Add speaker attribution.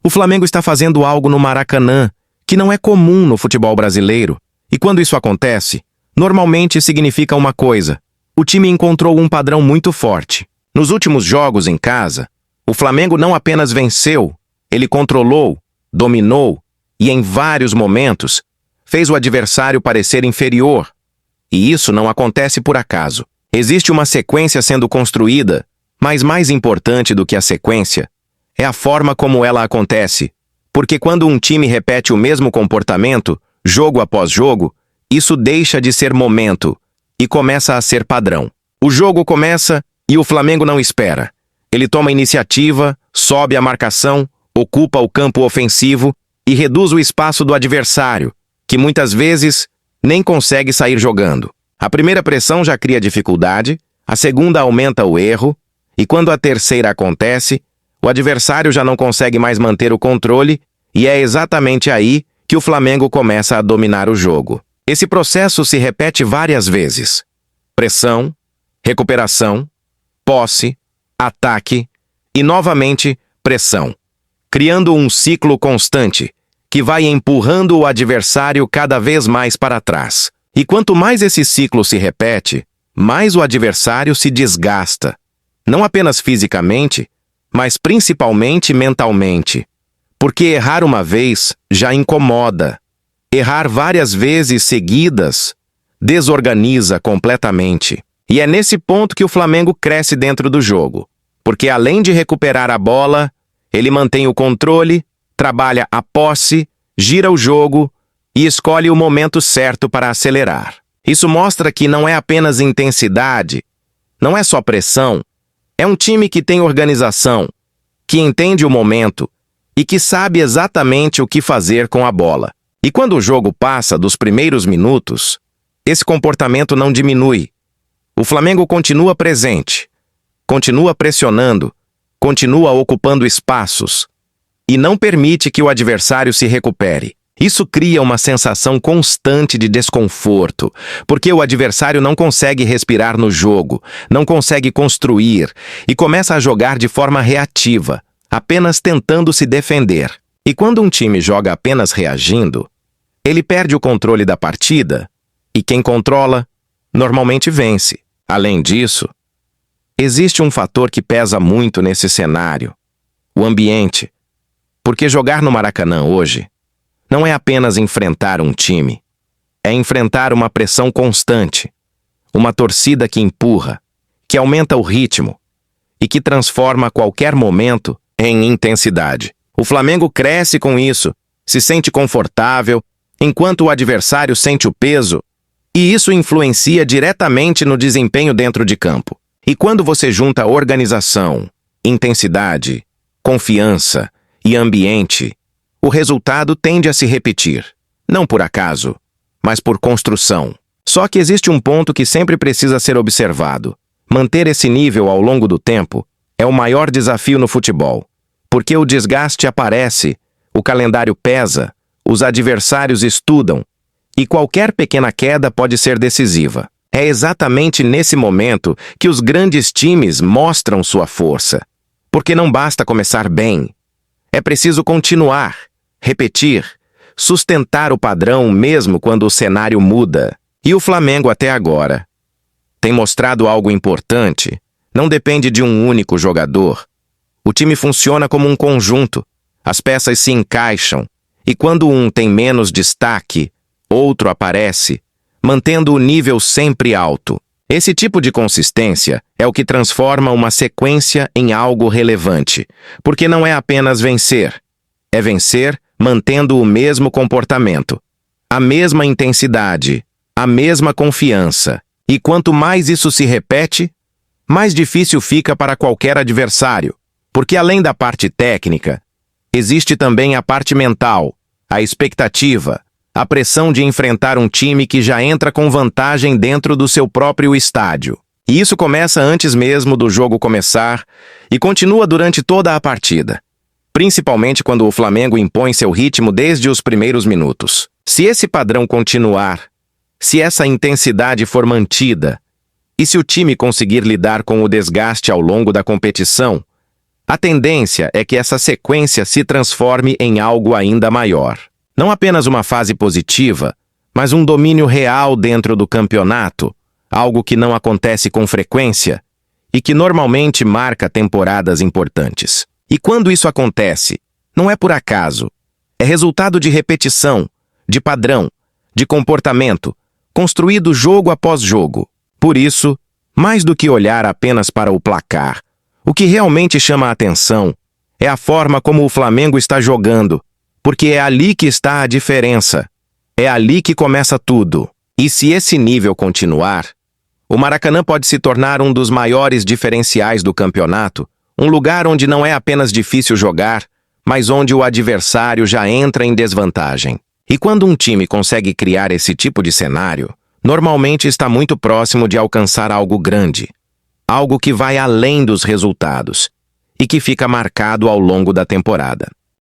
Speaker 1: O Flamengo está fazendo algo no Maracanã que não é comum no futebol brasileiro. E quando isso acontece, normalmente significa uma coisa: o time encontrou um padrão muito forte. Nos últimos jogos em casa, o Flamengo não apenas venceu, ele controlou, dominou e, em vários momentos, fez o adversário parecer inferior. E isso não acontece por acaso. Existe uma sequência sendo construída, mas mais importante do que a sequência é a forma como ela acontece. Porque quando um time repete o mesmo comportamento, jogo após jogo, isso deixa de ser momento e começa a ser padrão. O jogo começa e o Flamengo não espera. Ele toma a iniciativa, sobe a marcação, ocupa o campo ofensivo e reduz o espaço do adversário, que muitas vezes nem consegue sair jogando. A primeira pressão já cria dificuldade, a segunda aumenta o erro, e quando a terceira acontece, o adversário já não consegue mais manter o controle, e é exatamente aí que o Flamengo começa a dominar o jogo. Esse processo se repete várias vezes. Pressão, recuperação, posse, ataque e, novamente, pressão, criando um ciclo constante que vai empurrando o adversário cada vez mais para trás. E quanto mais esse ciclo se repete, mais o adversário se desgasta. Não apenas fisicamente, mas principalmente mentalmente. Porque errar uma vez já incomoda. Errar várias vezes seguidas desorganiza completamente. E é nesse ponto que o Flamengo cresce dentro do jogo. Porque além de recuperar a bola, ele mantém o controle, trabalha a posse, gira o jogo e escolhe o momento certo para acelerar. Isso mostra que não é apenas intensidade, não é só pressão, é um time que tem organização, que entende o momento e que sabe exatamente o que fazer com a bola. E quando o jogo passa dos primeiros minutos, esse comportamento não diminui. O Flamengo continua presente, continua pressionando, continua ocupando espaços e não permite que o adversário se recupere. Isso cria uma sensação constante de desconforto, porque o adversário não consegue respirar no jogo, não consegue construir e começa a jogar de forma reativa, apenas tentando se defender. E quando um time joga apenas reagindo, ele perde o controle da partida e quem controla normalmente vence. Além disso, existe um fator que pesa muito nesse cenário: o ambiente. Porque jogar no Maracanã hoje não é apenas enfrentar um time, é enfrentar uma pressão constante, uma torcida que empurra, que aumenta o ritmo e que transforma qualquer momento em intensidade. O Flamengo cresce com isso, se sente confortável, enquanto o adversário sente o peso, e isso influencia diretamente no desempenho dentro de campo. E quando você junta organização, intensidade, confiança e ambiente, o resultado tende a se repetir. Não por acaso, mas por construção. Só que existe um ponto que sempre precisa ser observado. Manter esse nível ao longo do tempo é o maior desafio no futebol. Porque o desgaste aparece, o calendário pesa, os adversários estudam, e qualquer pequena queda pode ser decisiva. É exatamente nesse momento que os grandes times mostram sua força. Porque não basta começar bem. É preciso continuar, repetir, sustentar o padrão mesmo quando o cenário muda. E o Flamengo até agora tem mostrado algo importante. Não depende de um único jogador. O time funciona como um conjunto. As peças se encaixam. E quando um tem menos destaque, outro aparece, mantendo o nível sempre alto. Esse tipo de consistência é o que transforma uma sequência em algo relevante. Porque não é apenas vencer. É vencer mantendo o mesmo comportamento, a mesma intensidade, a mesma confiança. E quanto mais isso se repete, mais difícil fica para qualquer adversário. Porque além da parte técnica, existe também a parte mental, a expectativa, a pressão de enfrentar um time que já entra com vantagem dentro do seu próprio estádio. E isso começa antes mesmo do jogo começar e continua durante toda a partida. Principalmente quando o Flamengo impõe seu ritmo desde os primeiros minutos. Se esse padrão continuar, se essa intensidade for mantida, e se o time conseguir lidar com o desgaste ao longo da competição, A tendência é que essa sequência se transforme em algo ainda maior. Não apenas uma fase positiva, mas um domínio real dentro do campeonato, algo que não acontece com frequência e que normalmente marca temporadas importantes. E quando isso acontece, não é por acaso. É resultado de repetição, de padrão, de comportamento, construído jogo após jogo. Por isso, mais do que olhar apenas para o placar, o que realmente chama a atenção é a forma como o Flamengo está jogando, porque é ali que está a diferença. É ali que começa tudo. E se esse nível continuar, o Maracanã pode se tornar um dos maiores diferenciais do campeonato, um lugar onde não é apenas difícil jogar, mas onde o adversário já entra em desvantagem. E quando um time consegue criar esse tipo de cenário, normalmente está muito próximo de alcançar algo grande, algo que vai além dos resultados e que fica marcado ao longo da temporada.